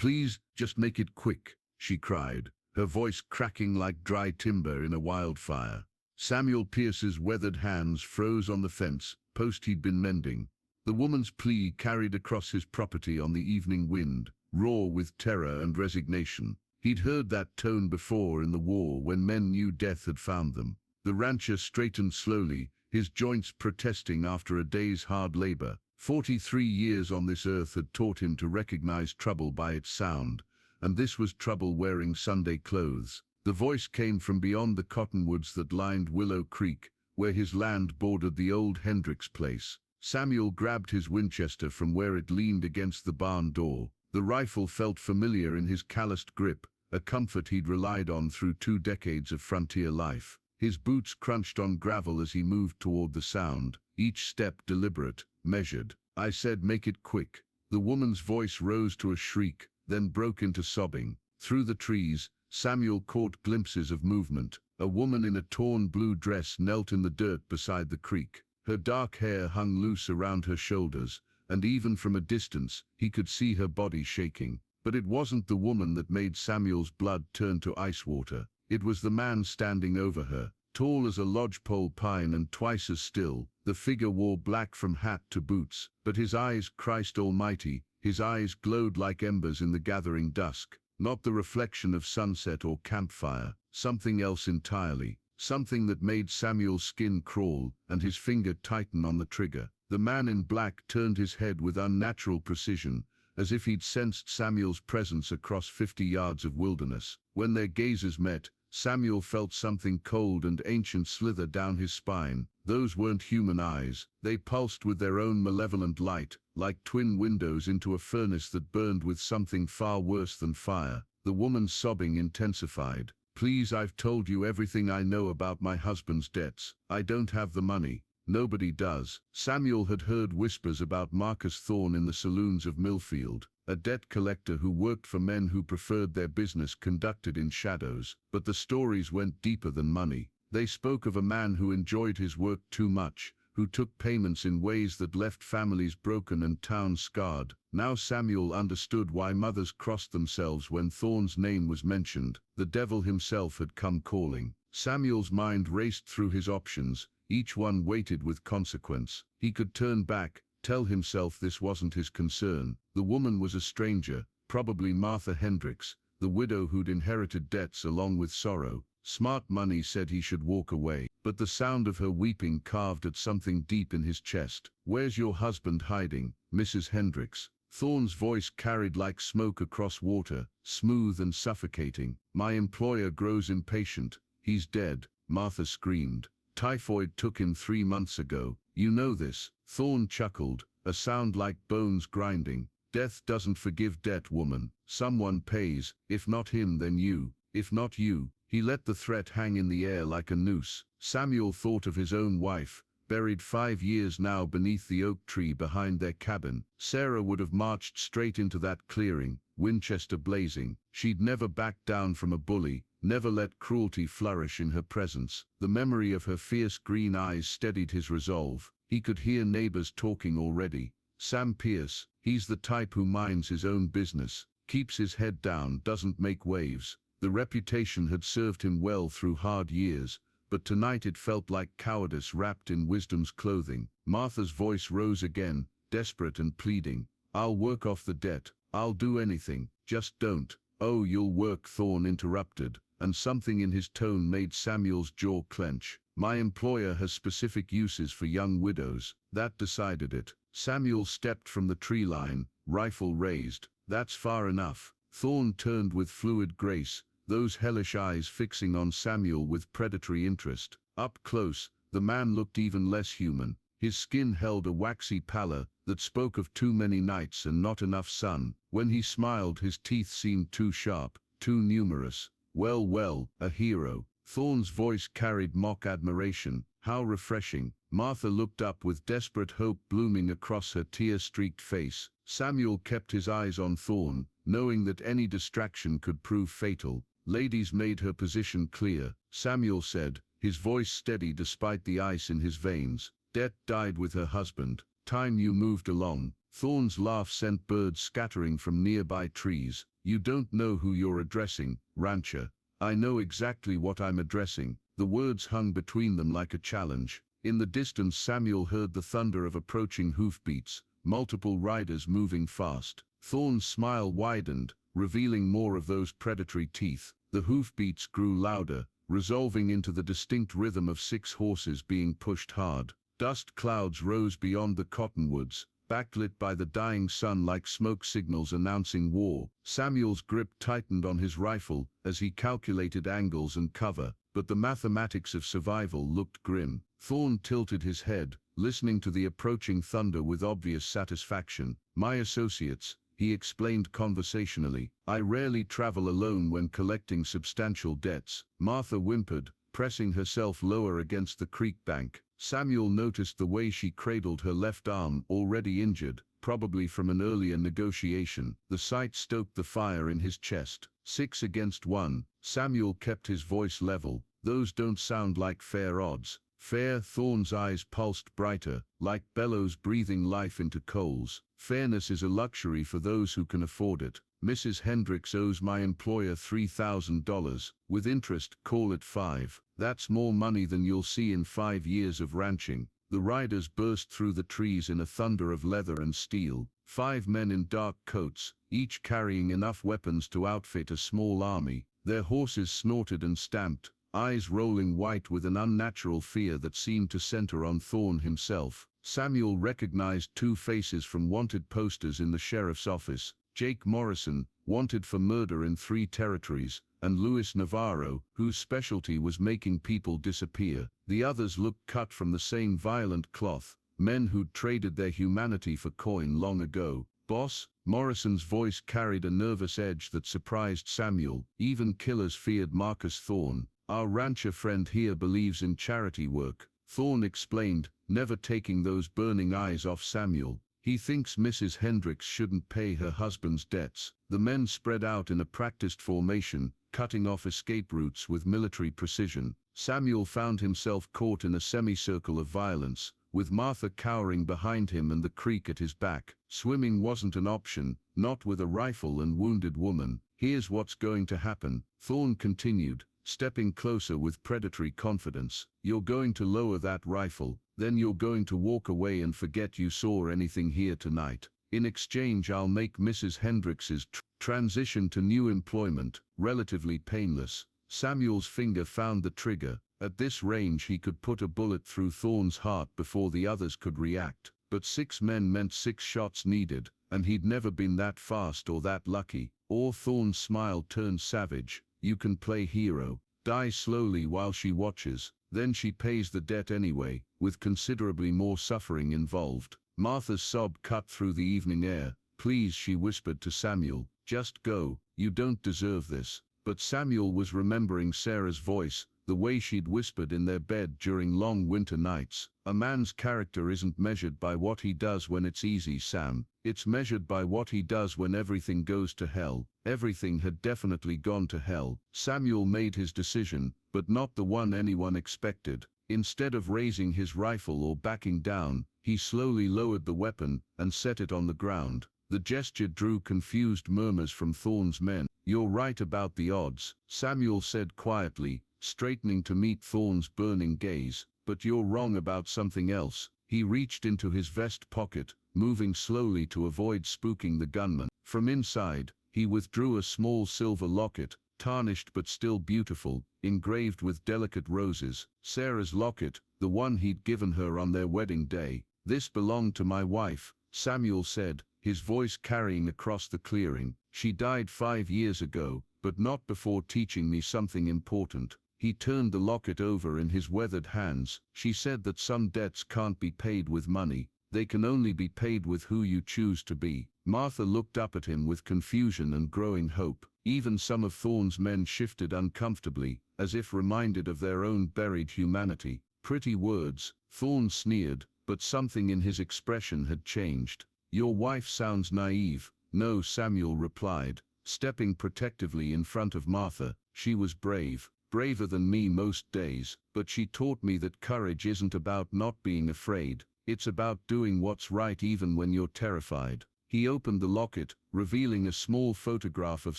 Please, just make it quick, she cried, her voice cracking like dry timber in a wildfire. Samuel Pierce's weathered hands froze on the fence post he'd been mending. The woman's plea carried across his property on the evening wind, raw with terror and resignation. He'd heard that tone before in the war when men knew death had found them. The rancher straightened slowly, his joints protesting after a day's hard labor. 43 years on this earth had taught him to recognize trouble by its sound, and this was trouble wearing Sunday clothes. The voice came from beyond the cottonwoods that lined Willow Creek, where his land bordered the old Hendricks place. Samuel grabbed his Winchester from where it leaned against the barn door. The rifle felt familiar in his calloused grip, a comfort he'd relied on through 2 decades of frontier life. His boots crunched on gravel as he moved toward the sound, each step deliberate, measured. I said, make it quick. The woman's voice rose to a shriek, then broke into sobbing. Through the trees, Samuel caught glimpses of movement. A woman in a torn blue dress knelt in the dirt beside the creek. Her dark hair hung loose around her shoulders, and even from a distance, he could see her body shaking. But it wasn't the woman that made Samuel's blood turn to ice water. It was the man standing over her, tall as a lodgepole pine and twice as still. The figure wore black from hat to boots, but his eyes, Christ Almighty, his eyes glowed like embers in the gathering dusk. Not the reflection of sunset or campfire, something else entirely. Something that made Samuel's skin crawl and his finger tighten on the trigger. The man in black turned his head with unnatural precision, as if he'd sensed Samuel's presence across 50 yards of wilderness. When their gazes met, Samuel felt something cold and ancient slither down his spine. Those weren't human eyes. They pulsed with their own malevolent light, like twin windows into a furnace that burned with something far worse than fire. The woman's sobbing intensified. Please, I've told you everything I know about my husband's debts. I don't have the money. Nobody does. Samuel had heard whispers about Marcus Thorne in the saloons of Millfield, a debt collector who worked for men who preferred their business conducted in shadows. But the stories went deeper than money. They spoke of a man who enjoyed his work too much, who took payments in ways that left families broken and towns scarred. Now Samuel understood why mothers crossed themselves when Thorne's name was mentioned. The devil himself had come calling. Samuel's mind raced through his options, each one weighted with consequence. He could turn back, tell himself this wasn't his concern. The woman was a stranger, probably Martha Hendricks, the widow who'd inherited debts along with sorrow. Smart money said he should walk away, but the sound of her weeping carved at something deep in his chest. Where's your husband hiding, Mrs. Hendricks? Thorne's voice carried like smoke across water, smooth and suffocating. My employer grows impatient. He's dead, Martha screamed. Typhoid took him 3 months ago. You know this. Thorne chuckled, a sound like bones grinding. Death doesn't forgive debt, woman. Someone pays. If not him, then you. If not you. He let the threat hang in the air like a noose. Samuel thought of his own wife, buried 5 years now beneath the oak tree behind their cabin. Sarah would have marched straight into that clearing, Winchester blazing. She'd never backed down from a bully, never let cruelty flourish in her presence. The memory of her fierce green eyes steadied his resolve. He could hear neighbors talking already. Sam Pierce, he's the type who minds his own business, keeps his head down, doesn't make waves. The reputation had served him well through hard years, but tonight it felt like cowardice wrapped in wisdom's clothing. Martha's voice rose again, desperate and pleading. I'll work off the debt. I'll do anything. Just don't. Oh, you'll work, Thorne interrupted, and something in his tone made Samuel's jaw clench. My employer has specific uses for young widows. That decided it. Samuel stepped from the tree line, rifle raised. That's far enough. Thorne turned with fluid grace, those hellish eyes fixing on Samuel with predatory interest. Up close, the man looked even less human. His skin held a waxy pallor that spoke of too many nights and not enough sun. When he smiled, his teeth seemed too sharp, too numerous. Well, well, a hero. Thorne's voice carried mock admiration. How refreshing. Martha looked up with desperate hope blooming across her tear-streaked face. Samuel kept his eyes on Thorne, knowing that any distraction could prove fatal. Ladies made her position clear, Samuel said, his voice steady despite the ice in his veins. Debt died with her husband. time you moved along. Thorn's laugh sent birds scattering from nearby trees. You don't know who you're addressing, rancher. I know exactly what I'm addressing. The words hung between them like a challenge. In the distance Samuel heard the thunder of approaching hoofbeats, multiple riders moving fast. Thorn's smile widened, revealing more of those predatory teeth. The hoofbeats grew louder, resolving into the distinct rhythm of 6 horses being pushed hard. Dust clouds rose beyond the cottonwoods, backlit by the dying sun like smoke signals announcing war. Samuel's grip tightened on his rifle as he calculated angles and cover, but the mathematics of survival looked grim. Thorn tilted his head, listening to the approaching thunder with obvious satisfaction. My associates, he explained conversationally. I rarely travel alone when collecting substantial debts. Martha whimpered, pressing herself lower against the creek bank. Samuel noticed the way she cradled her left arm, already injured, probably from an earlier negotiation. The sight stoked the fire in his chest. 6 against 1. Samuel kept his voice level. Those don't sound like fair odds. Fair? Thorn's eyes pulsed brighter, like bellows breathing life into coals. Fairness is a luxury for those who can afford it. Mrs. Hendricks owes my employer $3,000. With interest, call it 5. That's more money than you'll see in 5 years of ranching. The riders burst through the trees in a thunder of leather and steel. 5 men in dark coats, each carrying enough weapons to outfit a small army. Their horses snorted and stamped, eyes rolling white with an unnatural fear that seemed to center on Thorn himself. Samuel recognized 2 faces from wanted posters in the sheriff's office. Jake Morrison, wanted for murder in 3 territories, and Luis Navarro, whose specialty was making people disappear. The others looked cut from the same violent cloth, men who'd traded their humanity for coin long ago. Boss? Morrison's voice carried a nervous edge that surprised Samuel. Even killers feared Marcus Thorn. Our rancher friend here believes in charity work, Thorn explained, never taking those burning eyes off Samuel. He thinks Mrs. Hendricks shouldn't pay her husband's debts. The men spread out in a practiced formation, cutting off escape routes with military precision. Samuel found himself caught in a semicircle of violence, with Martha cowering behind him and the creek at his back. Swimming wasn't an option, not with a rifle and wounded woman. Here's what's going to happen, Thorn continued, stepping closer with predatory confidence. You're going to lower that rifle, then you're going to walk away and forget you saw anything here tonight. In exchange, I'll make Mrs. Hendricks's transition to new employment relatively painless. Samuel's finger found the trigger. At this range he could put a bullet through Thorn's heart before the others could react. But 6 men meant 6 shots needed, and he'd never been that fast or that lucky. Or Thorn's smile turned savage. You can play hero, die slowly while she watches, then she pays the debt anyway, with considerably more suffering involved. Martha's sob cut through the evening air. Please, she whispered to Samuel, just go, you don't deserve this. But Samuel was remembering Sarah's voice, the way she'd whispered in their bed during long winter nights. A man's character isn't measured by what he does when it's easy, Sam. It's measured by what he does when everything goes to hell. Everything had definitely gone to hell. Samuel made his decision, but not the one anyone expected. Instead of raising his rifle or backing down, he slowly lowered the weapon and set it on the ground. The gesture drew confused murmurs from Thorn's men. You're right about the odds, Samuel said quietly, straightening to meet Thorn's burning gaze. But you're wrong about something else. He reached into his vest pocket, moving slowly to avoid spooking the gunman. From inside, he withdrew a small silver locket, tarnished but still beautiful, engraved with delicate roses. Sarah's locket, the one he'd given her on their wedding day. This belonged to my wife, Samuel said, his voice carrying across the clearing. She died 5 years ago, but not before teaching me something important. He turned the locket over in his weathered hands. She said that some debts can't be paid with money. They can only be paid with who you choose to be. Martha looked up at him with confusion and growing hope. Even some of Thorn's men shifted uncomfortably, as if reminded of their own buried humanity. Pretty words, Thorn sneered, but something in his expression had changed. Your wife sounds naive. No, Samuel replied, stepping protectively in front of Martha. She was brave. Braver than me most days, but she taught me that courage isn't about not being afraid. It's about doing what's right even when you're terrified. He opened the locket, revealing a small photograph of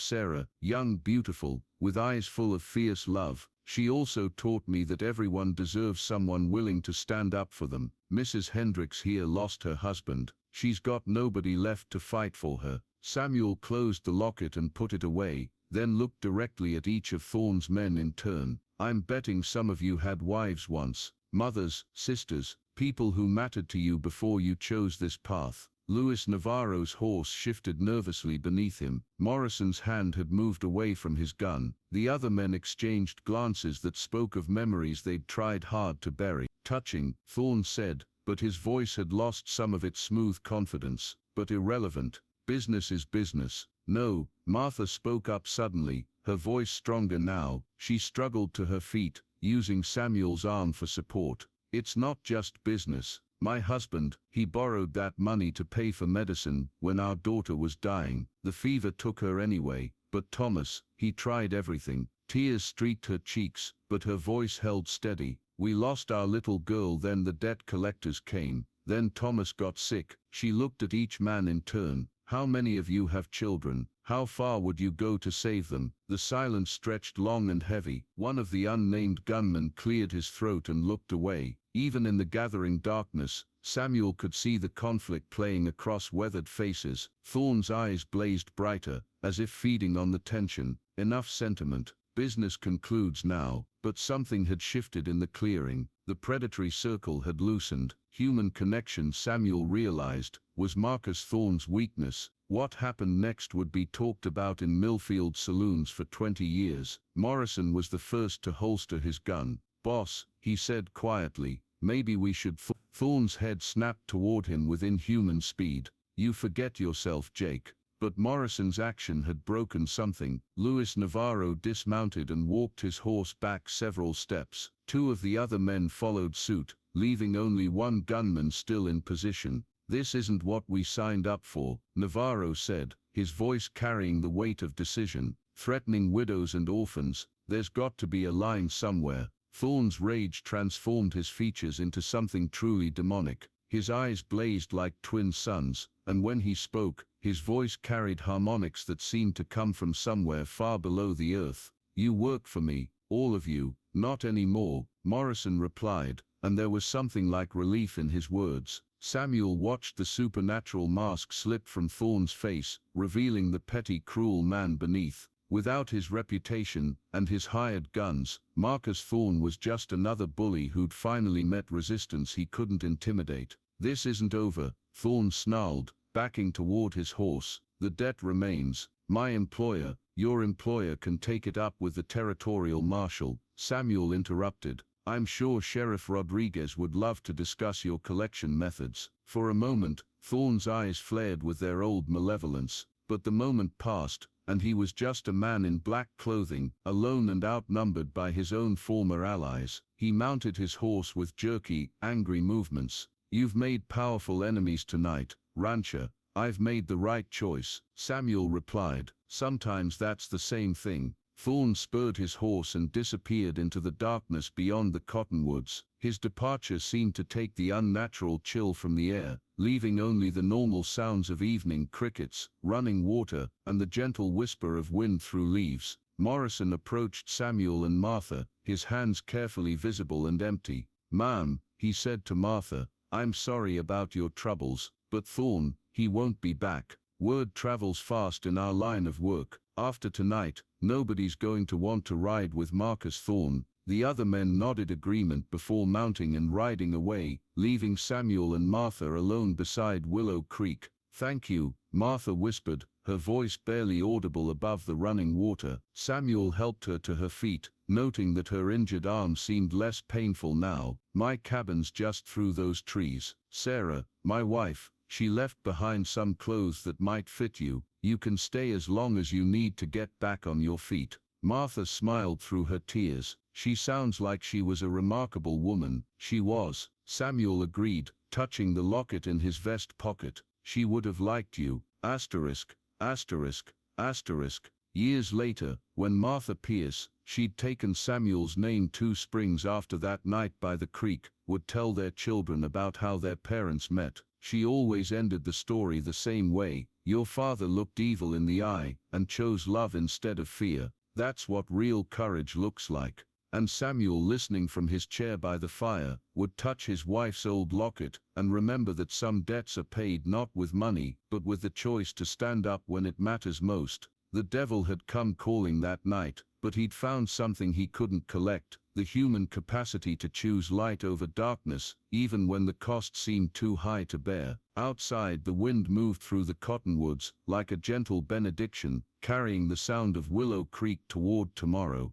Sarah, young, beautiful, with eyes full of fierce love. She also taught me that everyone deserves someone willing to stand up for them. Mrs. Hendricks here lost her husband. She's got nobody left to fight for her. Samuel closed the locket and put it away, then looked directly at each of Thorne's men in turn. I'm betting some of you had wives once, mothers, sisters, people who mattered to you before you chose this path. Luis Navarro's horse shifted nervously beneath him. Morrison's hand had moved away from his gun. The other men exchanged glances that spoke of memories they'd tried hard to bury. Touching, Thorne said, but his voice had lost some of its smooth confidence. But irrelevant. Business is business. No, Martha spoke up suddenly, her voice stronger now. She struggled to her feet, using Samuel's arm for support. It's not just business. My husband, he borrowed that money to pay for medicine when our daughter was dying. The fever took her anyway, but Thomas, he tried everything. Tears streaked her cheeks, but her voice held steady. We lost our little girl, then the debt collectors came. Then Thomas got sick. She looked at each man in turn. How many of you have children? How far would you go to save them? The silence stretched long and heavy. One of the unnamed gunmen cleared his throat and looked away. Even in the gathering darkness, Samuel could see the conflict playing across weathered faces. Thorne's eyes blazed brighter, as if feeding on the tension. Enough sentiment. Business concludes now. But something had shifted in the clearing. The predatory circle had loosened. Human connection, Samuel realized, was Marcus Thorne's weakness. What happened next would be talked about in Millfield saloons for 20 years. Morrison was the first to holster his gun. Boss, he said quietly, maybe we should. Thorne's head snapped toward him with inhuman speed. You forget yourself, Jake. But Morrison's action had broken something. Luis Navarro dismounted and walked his horse back several steps. Two of the other men followed suit, leaving only one gunman still in position. This isn't what we signed up for, Navarro said, his voice carrying the weight of decision. Threatening widows and orphans, there's got to be a line somewhere. Thorne's rage transformed his features into something truly demonic. His eyes blazed like twin suns, and when he spoke, his voice carried harmonics that seemed to come from somewhere far below the earth. You work for me, all of you. Not anymore, Morrison replied, and there was something like relief in his words. Samuel watched the supernatural mask slip from Thorne's face, revealing the petty, cruel man beneath. Without his reputation and his hired guns, Marcus Thorne was just another bully who'd finally met resistance he couldn't intimidate. This isn't over, Thorne snarled, backing toward his horse. The debt remains. My employer, your employer can take it up with the territorial marshal. Samuel interrupted. I'm sure Sheriff Rodriguez would love to discuss your collection methods. For a moment, Thorne's eyes flared with their old malevolence, but the moment passed, and he was just a man in black clothing, alone and outnumbered by his own former allies. He mounted his horse with jerky, angry movements. You've made powerful enemies tonight, rancher. I've made the right choice, Samuel replied. Sometimes that's the same thing. Thorne spurred his horse and disappeared into the darkness beyond the cottonwoods. His departure seemed to take the unnatural chill from the air, leaving only the normal sounds of evening crickets, running water, and the gentle whisper of wind through leaves. Morrison approached Samuel and Martha, his hands carefully visible and empty. Ma'am, he said to Martha, I'm sorry about your troubles, but Thorne, he won't be back. Word travels fast in our line of work. After tonight, nobody's going to want to ride with Marcus Thorne. The other men nodded agreement before mounting and riding away, leaving Samuel and Martha alone beside Willow Creek. Thank you, Martha whispered, her voice barely audible above the running water. Samuel helped her to her feet, noting that her injured arm seemed less painful now. My cabin's just through those trees. Sarah, my wife, she left behind some clothes that might fit you. You can stay as long as you need to get back on your feet. Martha smiled through her tears. She sounds like she was a remarkable woman. She was, Samuel agreed, touching the locket in his vest pocket. She would have liked you. Asterisk, asterisk, asterisk. Years later, when Martha Pierce, she'd taken Samuel's name 2 springs after that night by the creek, would tell their children about how their parents met. She always ended the story the same way: your father looked evil in the eye and chose love instead of fear. That's what real courage looks like. And Samuel, listening from his chair by the fire, would touch his wife's old locket and remember that some debts are paid not with money, but with the choice to stand up when it matters most. The devil had come calling that night, but he'd found something he couldn't collect: the human capacity to choose light over darkness, even when the cost seemed too high to bear. Outside, the wind moved through the cottonwoods like a gentle benediction, carrying the sound of Willow Creek toward tomorrow.